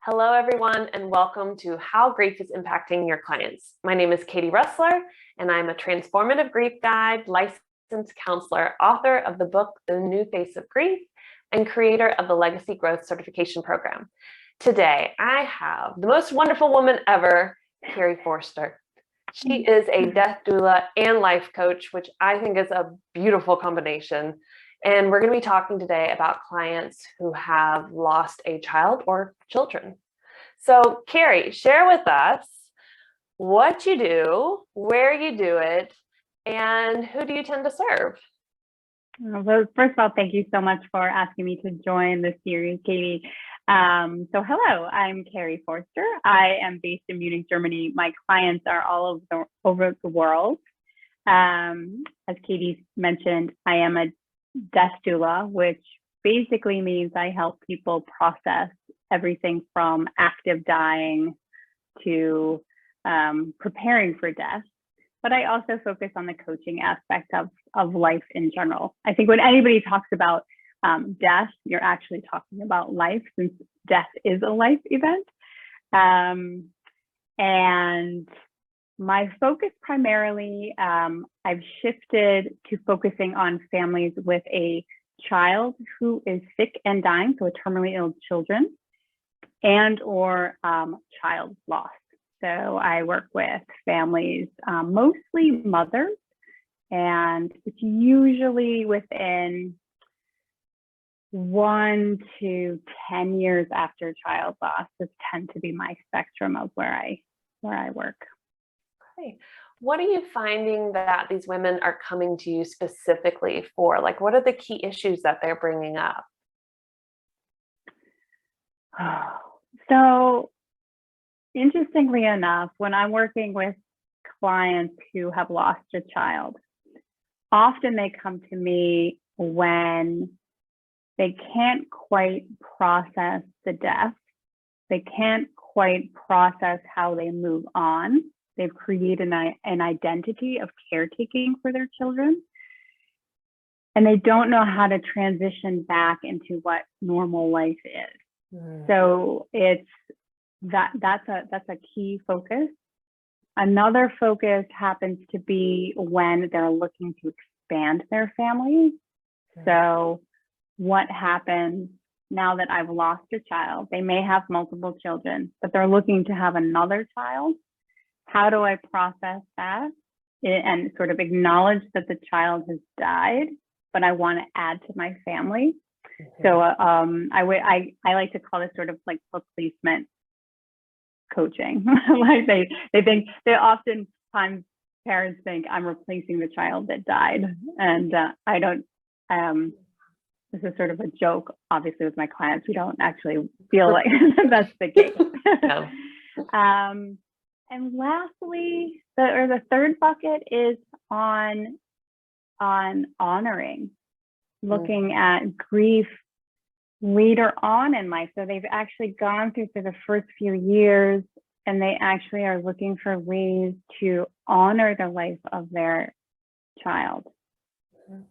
Hello, everyone, and welcome to How Grief is Impacting Your Clients. My name is Katie.rossler, and I'm a transformative grief guide, licensed counselor, author of the book, The New Face of Grief, and creator of the Legacy Growth Certification Program. Today, I have the most wonderful woman ever, Carrie Forster. She is a death doula and life coach, which I think is a beautiful combination. And we're going to be talking today about clients who have lost a child or children. So, Carrie, share with us what you do, where you do it, and who do you tend to serve? Well, first of all, thank you so much for asking me to join the series, Katie. So hello, I'm Carrie Forster. I am based in Munich, Germany. My clients are all over the world. As Katie mentioned, I am a death doula, which basically means I help people process everything from active dying to preparing for death. But I also focus on the coaching aspect of life in general. I think when anybody talks about death, you're actually talking about life, since death is a life event. And my focus primarily, I've shifted to focusing on families with a child who is sick and dying, so terminally ill children, and or child loss. So I work with families, mostly mothers, and it's usually within 1 to 10 years after child loss. This tend to be my spectrum of where I work. Okay. What are you finding that these women are coming to you specifically for? Like, what are the key issues that they're bringing up? So, interestingly enough, when I'm working with clients who have lost a child, often they come to me when they can't quite process the death. They can't quite process how they move on. They've created an identity of caretaking for their children, and they don't know how to transition back into what normal life is. So that's a key focus. Another focus happens to be when they're looking to expand their family. So what happens now that I've lost a child? They may have multiple children, but they're looking to have another child. How do I process that and sort of acknowledge that the child has died, but I want to add to my family? So I like to call this sort of like replacement coaching. Like they oftentimes parents think I'm replacing the child that died, and I don't. This is sort of a joke, obviously, with my clients. We don't actually feel like that's the case. No. And lastly, the third bucket is on honoring, looking at grief later on in life. So they've actually gone through for the first few years, and they actually are looking for ways to honor the life of their child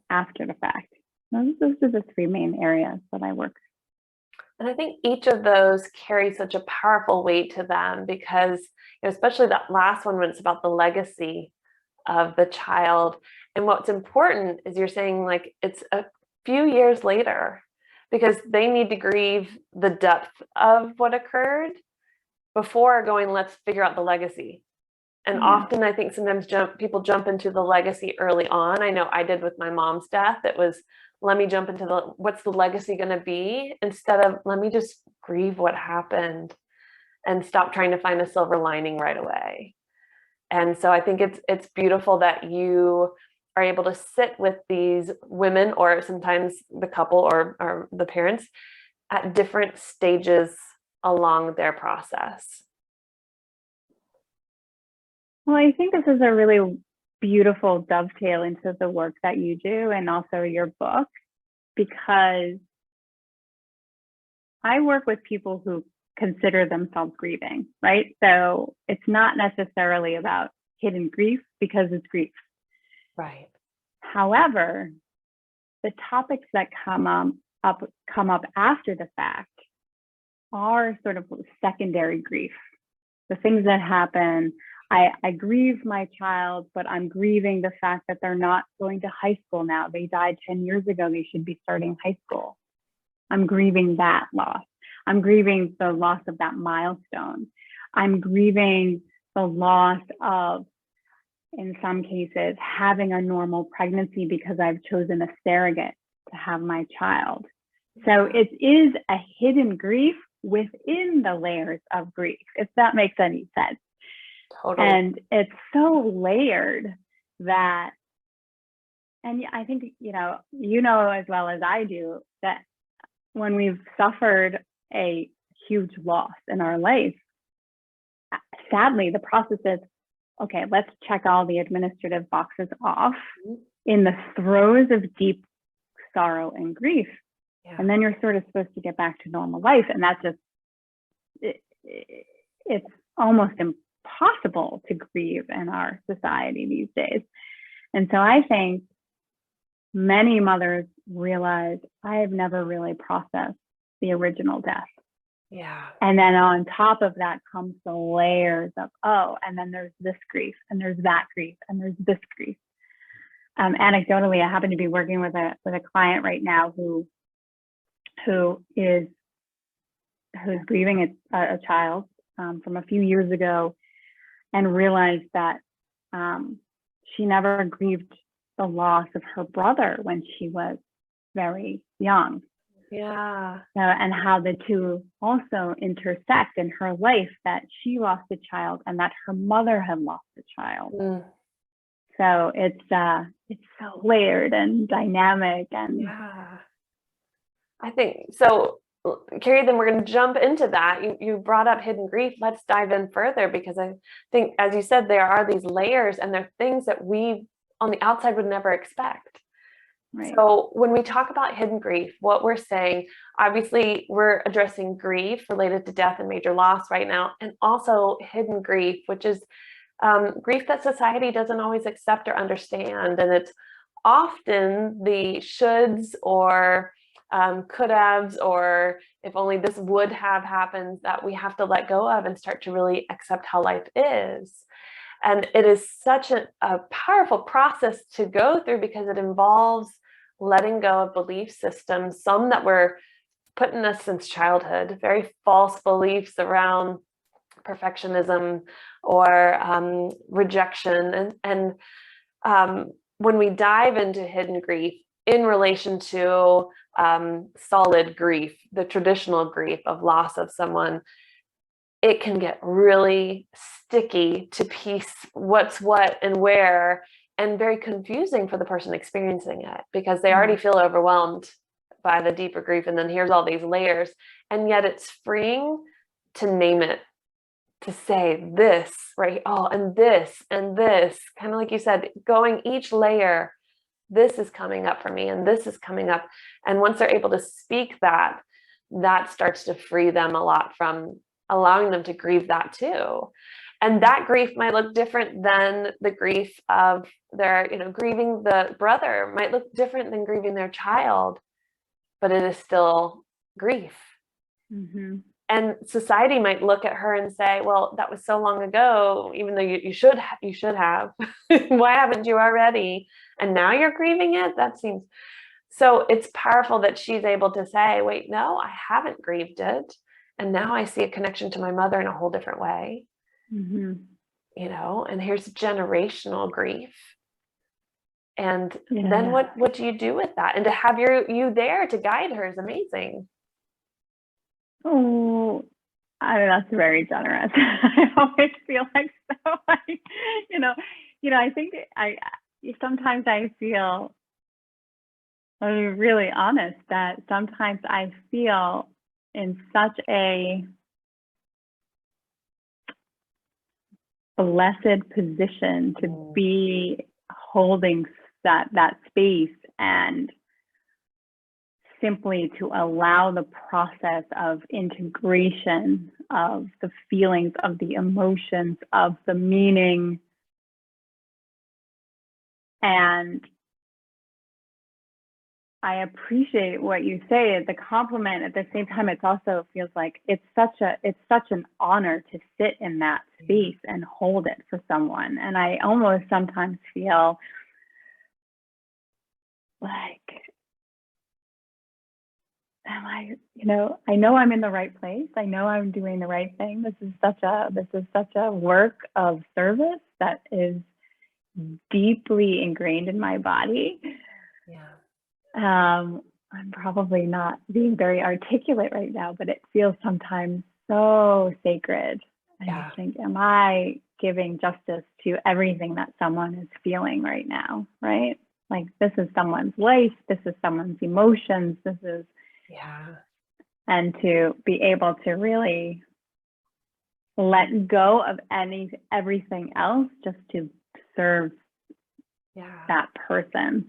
after the fact. Those are the three main areas that I work. And I think each of those carries such a powerful weight to them because, especially that last one when it's about the legacy of the child. And what's important is you're saying like it's a few years later because they need to grieve the depth of what occurred before going, let's figure out the legacy. And often I think sometimes people jump into the legacy early on. I know I did with my mom's death. It was, let me jump into what's the legacy going to be, instead of let me just grieve what happened and stop trying to find a silver lining right away. And so I think it's beautiful that you are able to sit with these women, or sometimes the couple or the parents, at different stages along their process. Well, I think this is a really beautiful dovetail into the work that you do and also your book, because I work with people who consider themselves grieving, right? So it's not necessarily about hidden grief because it's grief. Right. However, the topics that come up after the fact are sort of secondary grief. The things that happen, I grieve my child, but I'm grieving the fact that they're not going to high school now. They died 10 years ago. They should be starting high school. I'm grieving that loss. I'm grieving the loss of that milestone. I'm grieving the loss of, in some cases, having a normal pregnancy because I've chosen a surrogate to have my child. So it is a hidden grief within the layers of grief, if that makes any sense. Totally. And it's so layered that, and I think, you know as well as I do, that when we've suffered a huge loss in our life, sadly, the process is, okay, let's check all the administrative boxes off in the throes of deep sorrow and grief. Yeah. And then you're sort of supposed to get back to normal life. And that's just, it's almost impossible to grieve in our society these days. And so I think many mothers realize, I have never really processed the original death. Yeah. And then on top of that comes the layers of, oh, and then there's this grief, and there's that grief, and there's this grief. Anecdotally, I happen to be working with a client right now who's grieving a child from a few years ago, and realized that she never grieved the loss of her brother when she was very young. Yeah. And how the two also intersect in her life, that she lost a child and that her mother had lost a child. So it's so layered and dynamic. And yeah, I think so. Carrie, then we're going to jump into that. You brought up hidden grief. Let's dive in further, because I think, as you said, there are these layers, and they're things that we on the outside would never expect. Right. So when we talk about hidden grief, what we're saying, obviously, we're addressing grief related to death and major loss right now, and also hidden grief, which is grief that society doesn't always accept or understand. And it's often the shoulds or could haves, or if only this would have happened, that we have to let go of and start to really accept how life is. And it is such a powerful process to go through, because it involves letting go of belief systems, some that were put in us since childhood, very false beliefs around perfectionism or rejection. And when we dive into hidden grief in relation to solid grief, the traditional grief of loss of someone, it can get really sticky to piece what's what and where, and very confusing for the person experiencing it, because they already feel overwhelmed by the deeper grief. And then here's all these layers. And yet it's freeing to name it, to say this, right? Oh, and this, kind of like you said, going each layer, this is coming up for me, and this is coming up. And once they're able to speak that, that starts to free them a lot from allowing them to grieve that too. And that grief might look different than the grief of their, grieving the brother might look different than grieving their child, but it is still grief. Mm-hmm. And society might look at her and say, well, that was so long ago, even though you should have. Why haven't you already? And now you're grieving it? That seems... So it's powerful that she's able to say, wait, no, I haven't grieved it. And now I see a connection to my mother in a whole different way. Mm-hmm. And here's generational grief. And then what do you do with that? And to have you there to guide her is amazing. Oh, I mean, that's very generous. I always feel like so. I think sometimes I feel, I'll be really honest, that sometimes I feel in such a blessed position to be holding that space, and simply to allow the process of integration of the feelings, of the emotions, of the meaning, and I appreciate what you say. The compliment at the same time, it also feels like it's such an honor to sit in that space and hold it for someone. And I almost sometimes feel like, I know I'm in the right place. I know I'm doing the right thing. This is such a work of service that is deeply ingrained in my body. I'm probably not being very articulate right now, but it feels sometimes so sacred. I think, am I giving justice to everything that someone is feeling right now, right? Like, this is someone's life, this is someone's emotions, this is, and to be able to really let go of everything else just to serve that person.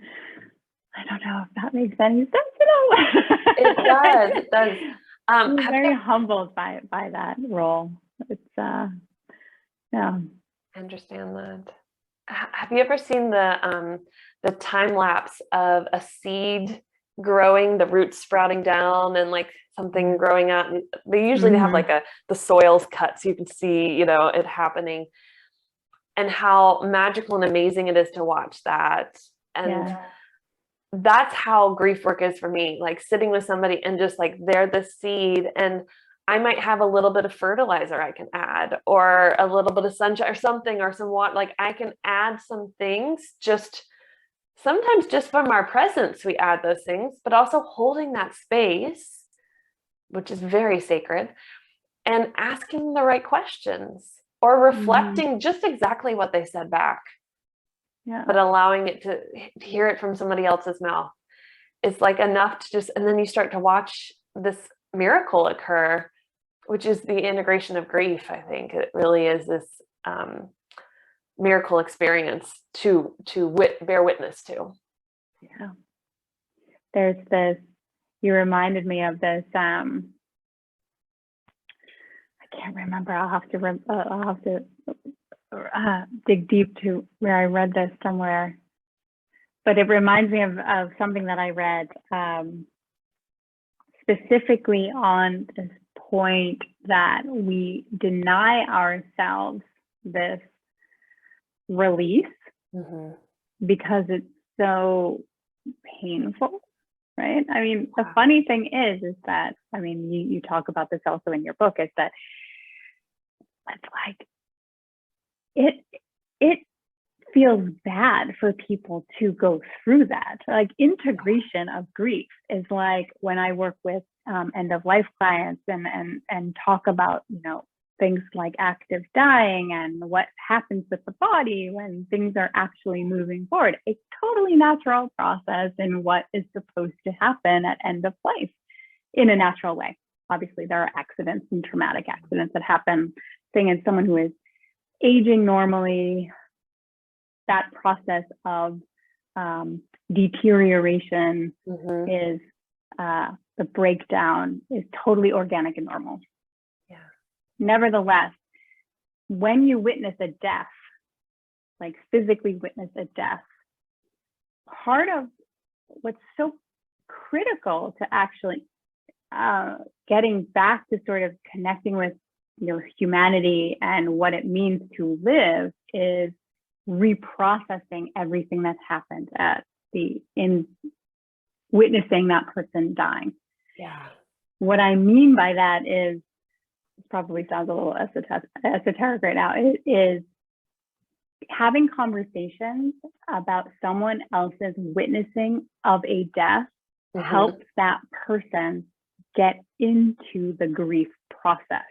I don't know if that makes any sense at all. It does. I'm very humbled by that role. It's yeah. I understand that. Have you ever seen the time lapse of a seed growing, the roots sprouting down, and like something growing out? And they usually have like the soil's cut so you can see, it happening, and how magical and amazing it is to watch that. And that's how grief work is for me, like sitting with somebody and just like, they're the seed, and I might have a little bit of fertilizer I can add, or a little bit of sunshine or something, or some water. Like, I can add some things, just sometimes just from our presence, we add those things, but also holding that space, which is very sacred, and asking the right questions, or reflecting just exactly what they said back. But allowing it to hear it from somebody else's mouth is like enough to just, and then you start to watch this miracle occur, which is the integration of grief. I think it really is this miracle experience to bear witness to. Yeah. There's this, you reminded me of this, I can't remember, I'll have to dig deep to where I read this somewhere, but it reminds me of something that I read specifically on this point that we deny ourselves this release because it's so painful, right? I mean, the funny thing is that, I mean, you talk about this also in your book, is that it's like, it feels bad for people to go through that. Like, integration of grief is like when I work with end of life clients and talk about, things like active dying and what happens with the body when things are actually moving forward. A totally natural process in what is supposed to happen at end of life in a natural way. Obviously, there are accidents and traumatic accidents that happen. Saying as someone who is aging normally, that process of deterioration is the breakdown is totally organic and normal. Nevertheless, when you witness a death, like physically witness a death, part of what's so critical to actually getting back to sort of connecting with your humanity and what it means to live is reprocessing everything that's happened in witnessing that person dying. What I mean by that is, it probably sounds a little esoteric right now, is having conversations about someone else's witnessing of a death helps that person get into the grief process.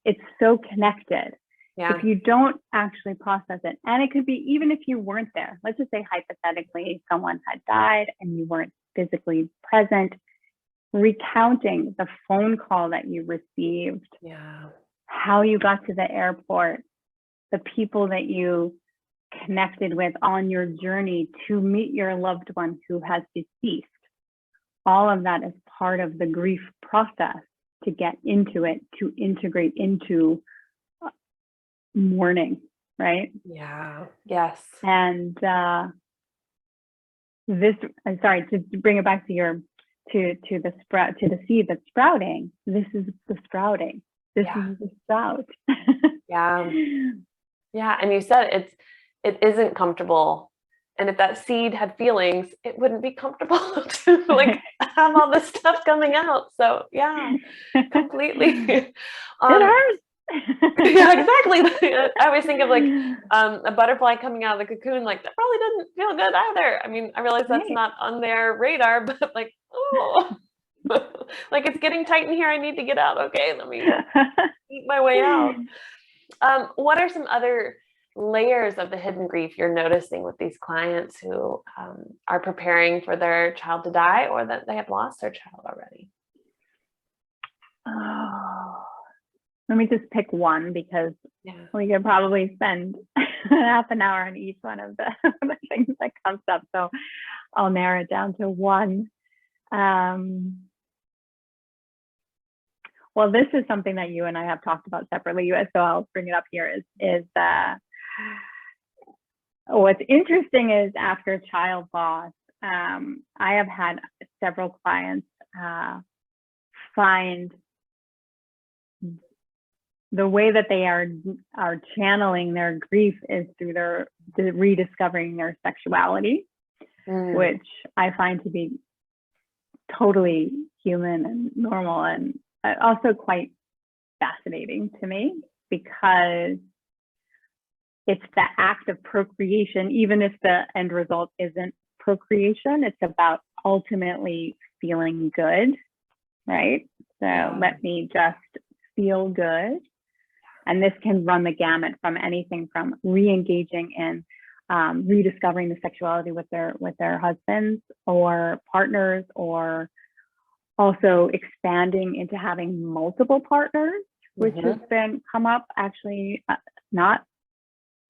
It's so connected. If you don't actually process it, and it could be even if you weren't there, let's just say hypothetically someone had died and you weren't physically present, recounting the phone call that you received, how you got to the airport, the people that you connected with on your journey to meet your loved one who has deceased. All of that is part of the grief process to get into it, to integrate into mourning, right? Yes. And this, I'm sorry, to bring it back to your, to the seed that's sprouting. This is the sprouting. This is the sprout. Yeah. Yeah. And you said it isn't comfortable. And if that seed had feelings, it wouldn't be comfortable to like have all this stuff coming out. So yeah, completely. It hurts. Yeah, exactly. I always think of like a butterfly coming out of the cocoon, like that probably doesn't feel good either. I mean, I realize that's not on their radar, but like, oh, like it's getting tight in here. I need to get out. Okay, let me eat my way out. What are some other layers of the hidden grief you're noticing with these clients who are preparing for their child to die or that they have lost their child already? Oh, let me just pick one because we could probably spend half an hour on each one of the things that comes up. So I'll narrow it down to one. Well, this is something that you and I have talked about separately, so I'll bring it up here, is what's interesting is after child loss, I have had several clients find the way that they are channeling their grief is through rediscovering their sexuality, which I find to be totally human and normal and also quite fascinating to me, because it's the act of procreation. Even if the end result isn't procreation, it's about ultimately feeling good, right? So let me just feel good. And this can run the gamut from anything from re-engaging in rediscovering the sexuality with their husbands or partners, or also expanding into having multiple partners, which has been come up actually not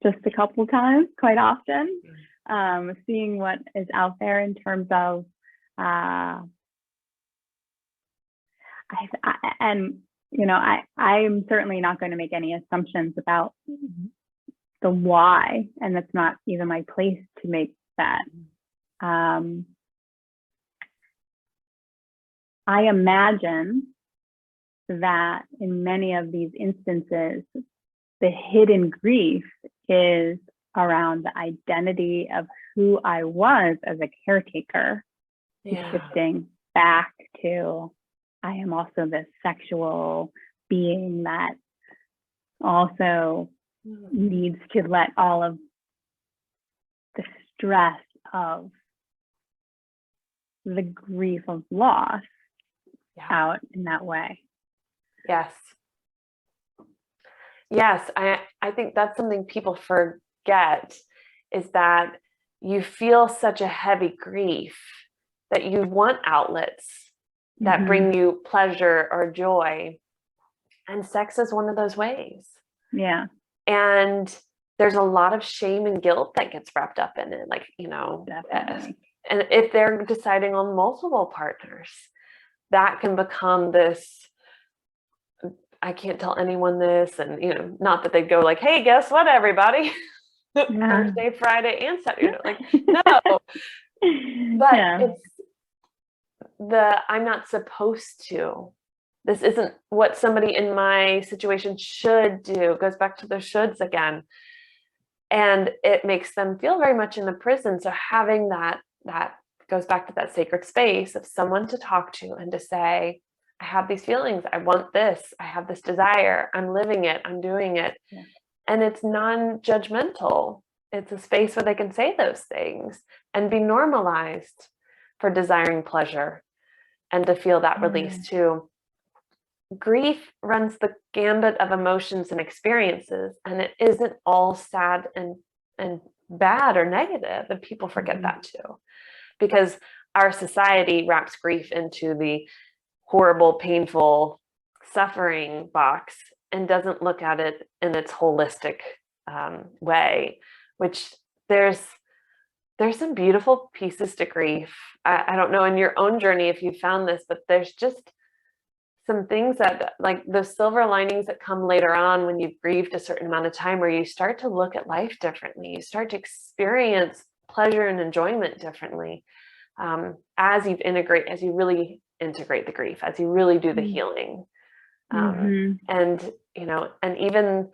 just a couple times, quite often. Seeing what is out there in terms of I'm certainly not going to make any assumptions about the why, and that's not even my place to make that. I imagine that in many of these instances, the hidden grief is around the identity of who I was as a caretaker, shifting back to I am also this sexual being that also needs to let all of the stress of the grief of loss out in that way. Yes. Yes, I think that's something people forget, is that you feel such a heavy grief that you want outlets that bring you pleasure or joy. And sex is one of those ways. Yeah. And there's a lot of shame and guilt that gets wrapped up in it. Like, Definitely. And if they're deciding on multiple partners, that can become this, I can't tell anyone this. And, not that they'd go like, hey, guess what, everybody? Thursday, Friday, and Saturday. Like, no. But it's I'm not supposed to. This isn't what somebody in my situation should do. It goes back to the shoulds again. And it makes them feel very much in the prison. So having that goes back to that sacred space of someone to talk to and to say, I have these feelings. I want this. I have this desire. I'm living it. I'm doing it. Yeah. And it's non-judgmental. It's a space where they can say those things and be normalized for desiring pleasure and to feel that release too. Grief runs the gambit of emotions and experiences, and it isn't all sad and bad or negative, and people forget that too, because our society wraps grief into the horrible, painful, suffering box and doesn't look at it in its holistic way, which there's some beautiful pieces to grief. I don't know in your own journey if you found this, but there's just some things that, like the silver linings that come later on when you've grieved a certain amount of time, where you start to look at life differently. You start to experience pleasure and enjoyment differently, as you really integrate the grief, as you really do the healing. And, and even,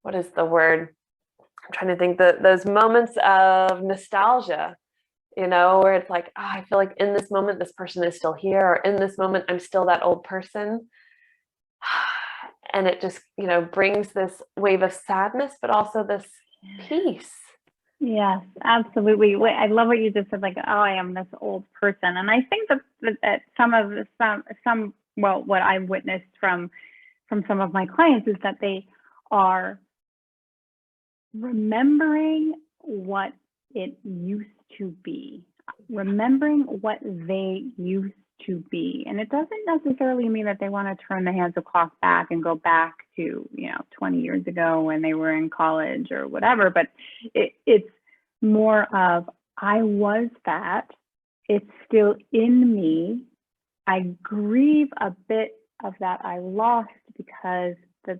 what is the word? I'm trying to think, those moments of nostalgia, where it's like, oh, I feel like in this moment, this person is still here, or in this moment, I'm still that old person. And it just, brings this wave of sadness, but also this peace. Yes, absolutely. I love what you just said, like, oh, I am this old person. And I think that what I've witnessed from some of my clients is that they are remembering what it used to be, remembering what they used to be. And it doesn't necessarily mean that they want to turn the hands of clock back and go back to, 20 years ago when they were in college or whatever, but it's more of, I was that, it's still in me. I grieve a bit of that I lost because the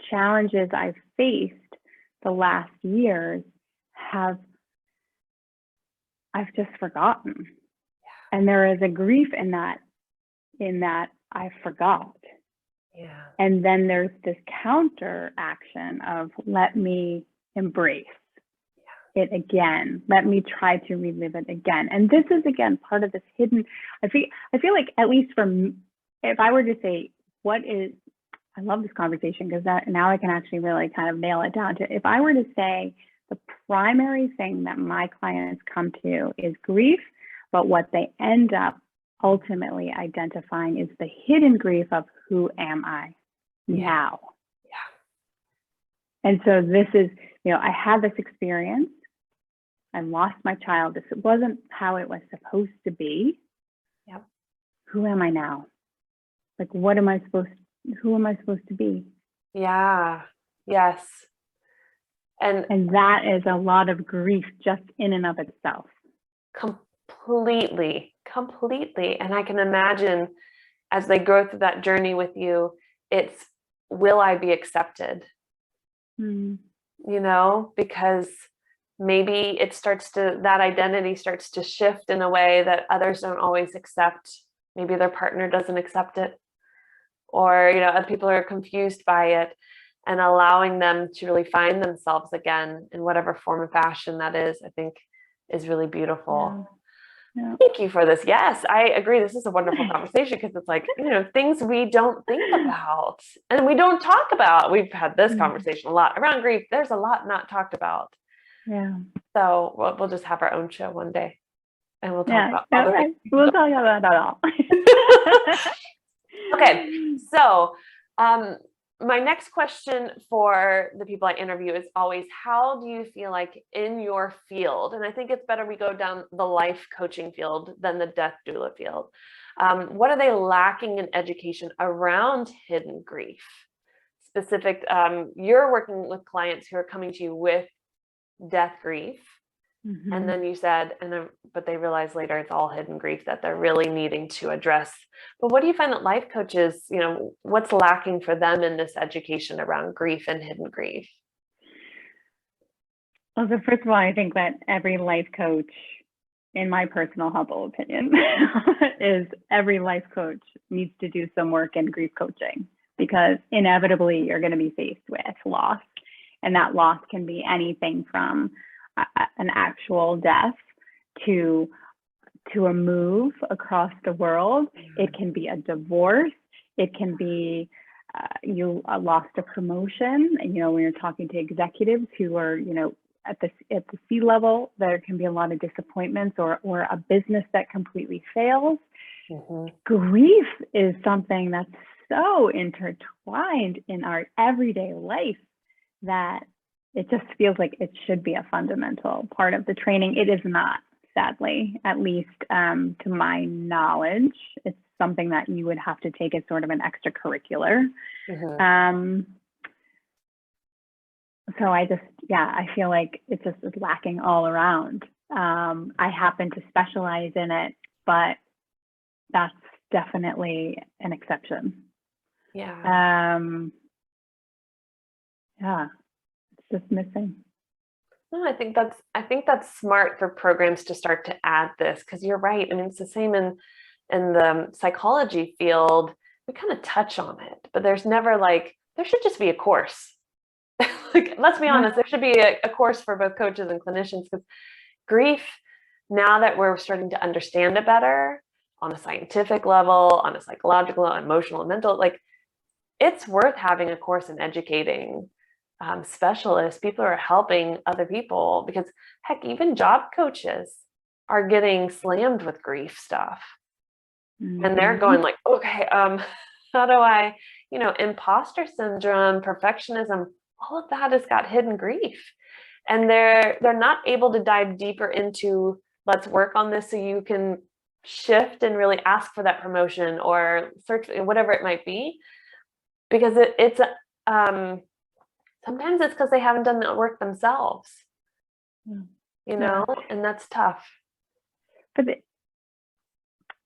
challenges I've faced the last years I've just forgotten. And there is a grief in that I forgot. Yeah. And then there's this counter action of, let me embrace it again. Let me try to relive it again. And this is, again, part of this hidden, I feel like, at least if I were to say, I love this conversation because now I can actually really kind of nail it down to, if I were to say the primary thing that my clients come to is grief, but what they end up ultimately identifying is the hidden grief of, who am I now? Yeah. And so this is, I had this experience. I lost my child. This wasn't how it was supposed to be. Yep. Who am I now? Like, who am I supposed to be? Yeah. Yes. And that is a lot of grief just in and of itself. Completely. And I can imagine as they go through that journey with you, it's, will I be accepted? Because maybe that identity starts to shift in a way that others don't always accept. Maybe their partner doesn't accept it, or, other people are confused by it, and allowing them to really find themselves again in whatever form and fashion that is, I think is really beautiful. Yeah. Thank you for this. Yes, I agree. This is a wonderful conversation because it's like, things we don't think about and we don't talk about. We've had this conversation a lot around grief. There's a lot not talked about. Yeah. So we'll just have our own show one day and we'll talk about other things. We'll talk about it all. Okay. So, my next question for the people I interview is always, how do you feel like in your field, and I think it's better we go down the life coaching field than the death doula field. What are they lacking in education around hidden grief? Specific, you're working with clients who are coming to you with death grief. And then you said, but they realize later it's all hidden grief that they're really needing to address. But what do you find that life coaches, what's lacking for them in this education around grief and hidden grief? Well, so first of all, I think that every life coach, in my personal humble opinion, is every life coach needs to do some work in grief coaching, because inevitably you're going to be faced with loss. And that loss can be anything from an actual death to a move across the world. It can be a divorce. It can be you lost a promotion. And, when you're talking to executives who are, at the C level, there can be a lot of disappointments, or a business that completely fails. Grief is something that's so intertwined in our everyday life that it just feels like it should be a fundamental part of the training. It is not, sadly, at least to my knowledge. It's something that you would have to take as sort of an extracurricular. So I feel like it's just lacking all around. I happen to specialize in it, but that's definitely an exception. Yeah. Yeah. Just missing. No, I think that's smart for programs to start to add this, because you're right. I mean, it's the same in the psychology field. We kind of touch on it, but there's never like, there should just be a course. Like, let's be honest, there should be a course for both coaches and clinicians, because grief, now that we're starting to understand it better on a scientific level, on a psychological, emotional, and mental, like, it's worth having a course in educating specialists, people who are helping other people, because heck, even job coaches are getting slammed with grief stuff. And they're going like, okay, how do I, imposter syndrome, perfectionism, all of that has got hidden grief. And they're not able to dive deeper into, let's work on this so you can shift and really ask for that promotion or search, whatever it might be. Because it's sometimes it's because they haven't done the work themselves, and that's tough. But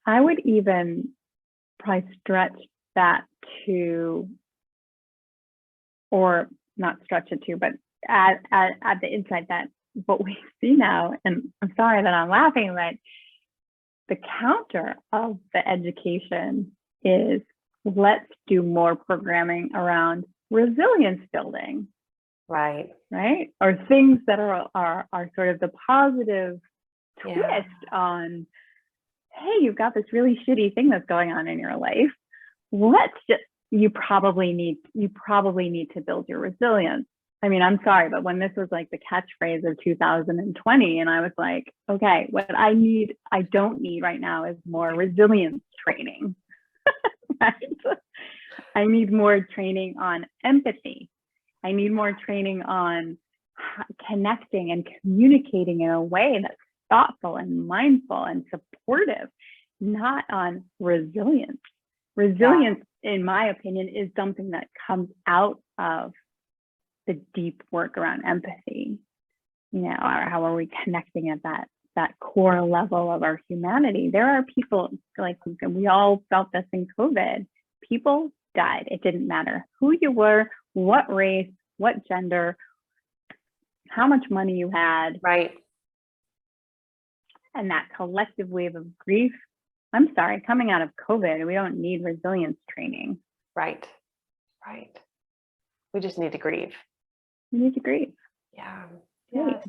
I would even probably stretch that to, or not stretch it to, but add the insight that what we see now, and I'm sorry that I'm laughing, but the counter of the education is, let's do more programming around resilience building. Right. Or things that are sort of the positive twist on, hey, you've got this really shitty thing that's going on in your life. You probably need to build your resilience. I mean, I'm sorry, but when this was like the catchphrase of 2020, and I was like, okay, what I don't need right now is more resilience training. Right? I need more training on empathy. I need more training on connecting and communicating in a way that's thoughtful and mindful and supportive, not on resilience. Resilience, in my opinion, is something that comes out of the deep work around empathy. Or how are we connecting at that core level of our humanity? There are people, like, we all felt this in COVID. People died. It didn't matter who you were, what race, what gender, how much money you had. Right. And that collective wave of grief, I'm sorry, coming out of COVID, we don't need resilience training. Right. We just need to grieve. We need to grieve. Yeah. I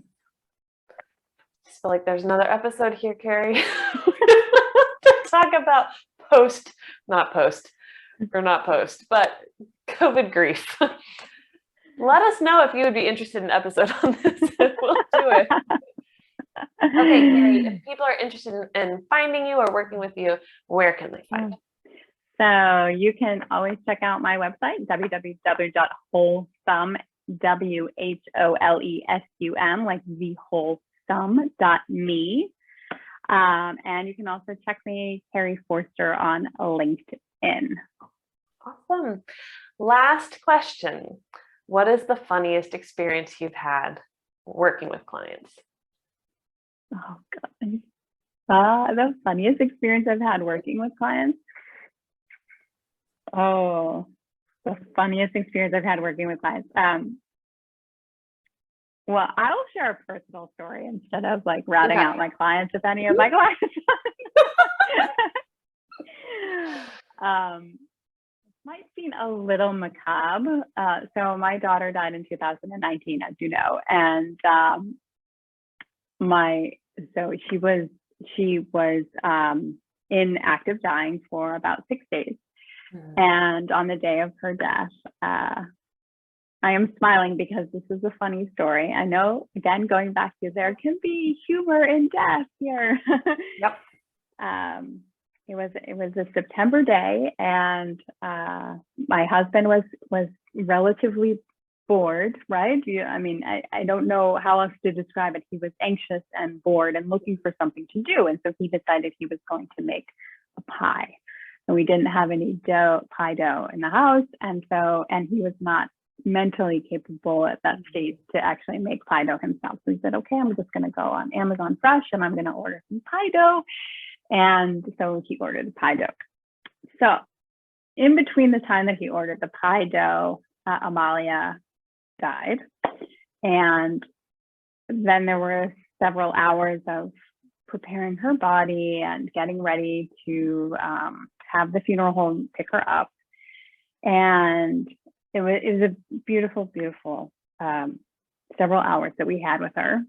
just feel like there's another episode here, Carrie, to talk about not post, but COVID grief. Let us know if you would be interested in an episode on this. We'll do it. Okay, Carrie, if people are interested in finding you or working with you, where can they find you? So you can always check out my website, www.wholesome, WHOLESUM, like the wholesome.me. And you can also check me, Carrie Forster, on LinkedIn. Awesome. Last question. What is the funniest experience you've had working with clients? Oh, God. The funniest experience I've had working with clients? Oh, the funniest experience I've had working with clients. Well, I'll share a personal story instead of like ratting out my clients, if any of my clients. Might seem a little macabre. So my daughter died in 2019, as you know, and she was in active dying for about 6 days. And on the day of her death, I am smiling because this is a funny story. I know, again, going back to, there can be humor in death here. Yep. It was a September day, and my husband was relatively bored, right? I don't know how else to describe it. He was anxious and bored and looking for something to do. And so he decided he was going to make a pie. And we didn't have any pie dough in the house. And he was not mentally capable at that stage to actually make pie dough himself. So he said, okay, I'm just going to go on Amazon Fresh and I'm going to order some pie dough. And so he ordered the pie dough. So in between the time that he ordered the pie dough, Amalia died. And then there were several hours of preparing her body and getting ready to have the funeral home pick her up. And it was a beautiful, beautiful several hours that we had with her.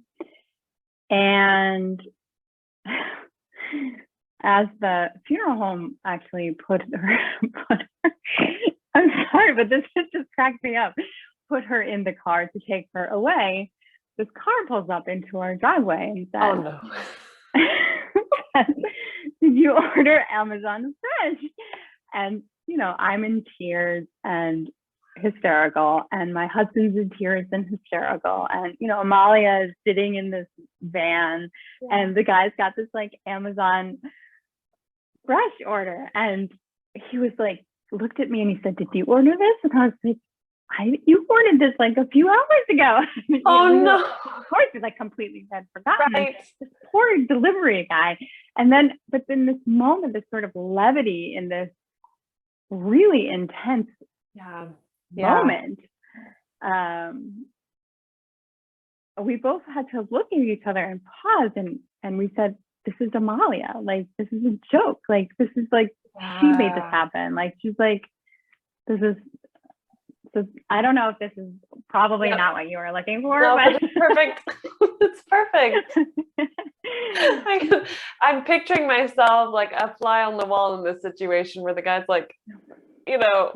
And as the funeral home actually put her I'm sorry, but this just cracked me up, put her in the car to take her away, this car pulls up into our driveway and says, Oh no. did you order Amazon Fresh? And, you know, I'm in tears and hysterical, and my husband's in tears and hysterical. And, you know, Amalia is sitting in this van, and the guy's got this like Amazon Fresh order. And he was like, looked at me and he said, did you order this? And I was like, you ordered this like a few hours ago. Oh no. Of course, we like completely had forgotten. Right. This poor delivery guy. And then, but then this moment, this sort of levity in this really intense moment, we both had to look at each other and pause, and we said, this is Amalia. Like, this is a joke. Like, this is like, she made this happen. Like, she's like, this is, so I don't know if this is probably not what you were looking for. No, but it's perfect. It's perfect. I'm picturing myself like a fly on the wall in this situation where the guy's like, you know,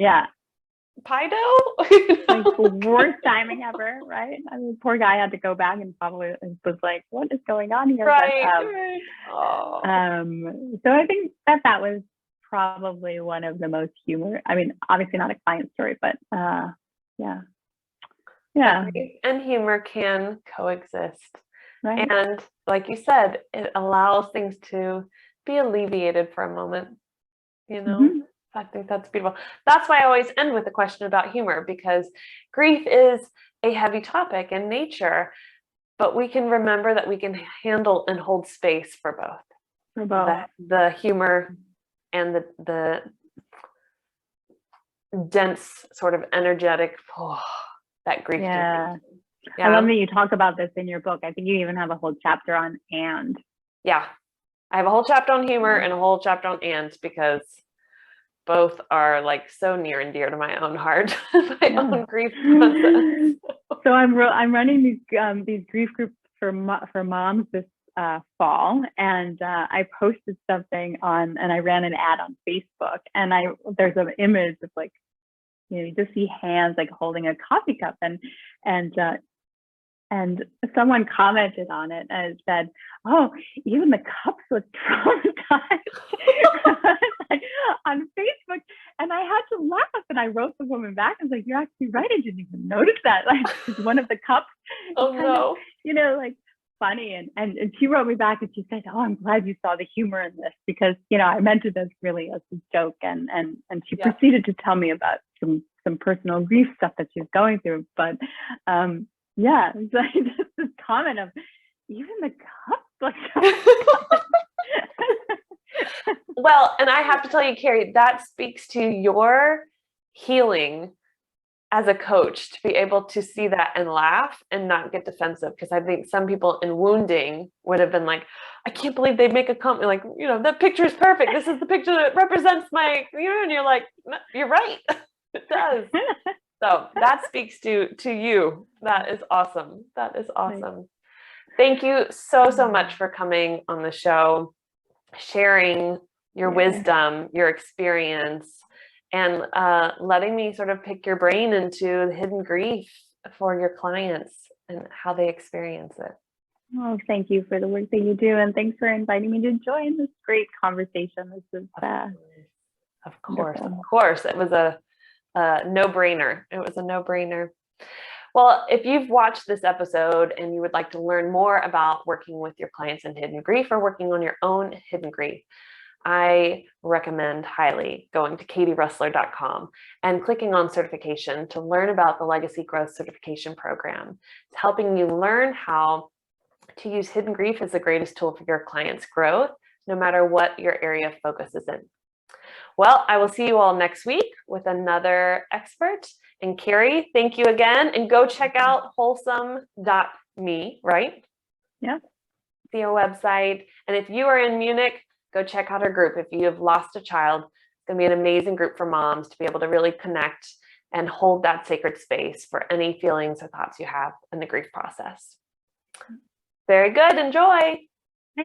pie dough. Like the worst timing ever, right? I mean, poor guy had to go back and probably was like, what is going on here? Right. So I think that was probably one of the most I mean, obviously not a client story, but yeah. And humor can coexist. Right. And like you said, it allows things to be alleviated for a moment, you know. Mm-hmm. I think that's beautiful. That's why I always end with a question about humor, because grief is a heavy topic in nature, but we can remember that we can handle and hold space for both. For both. The humor and the dense sort of energetic, that grief. Yeah. I love that you talk about this in your book. I think you even have a whole chapter on and. Yeah. I have a whole chapter on humor and a whole chapter on and, because both are like so near and dear to my own heart, my own grief process. So I'm running these grief groups for moms this fall, and I posted something and I ran an ad on Facebook, and there's an image of like, you know, you just see hands like holding a coffee cup, and someone commented on it and said, oh, even the cups look traumatized on Facebook. And I had to laugh, and I wrote the woman back and was like, you're actually right, I didn't even notice that. Like, one of the cups of, you know, like funny. And she wrote me back and she said, oh, I'm glad you saw the humor in this, because, you know, I meant it as really as a joke. And she proceeded to tell me about some personal grief stuff that she's going through. But it's like just this comment of even the cups like Well, and I have to tell you, Carrie, that speaks to your healing as a coach, to be able to see that and laugh and not get defensive. Because I think some people in wounding would have been like, I can't believe they make a comment like, you know, that picture is perfect. This is the picture that represents my, you know, and you're like, no, you're right. It does. So that speaks to you. That is awesome. That is awesome. Thank you so much for coming on the show, sharing your wisdom, your experience, and letting me sort of pick your brain into the hidden grief for your clients and how they experience it. Well, thank you for the work that you do, and thanks for inviting me to join this great conversation. This is of course. It was a no-brainer. It was a no-brainer. Well, if you've watched this episode and you would like to learn more about working with your clients in hidden grief or working on your own hidden grief, I recommend highly going to katie.rossler.com and clicking on certification to learn about the Legacy Growth Certification Program. It's helping you learn how to use hidden grief as the greatest tool for your clients' growth, no matter what your area of focus is in. Well, I will see you all next week with another expert. And Carrie, thank you again. And go check out wholesome.co me, right? Yep. Theo website. And if you are in Munich, go check out our group. If you have lost a child, it's going to be an amazing group for moms to be able to really connect and hold that sacred space for any feelings or thoughts you have in the grief process. Very good. Enjoy.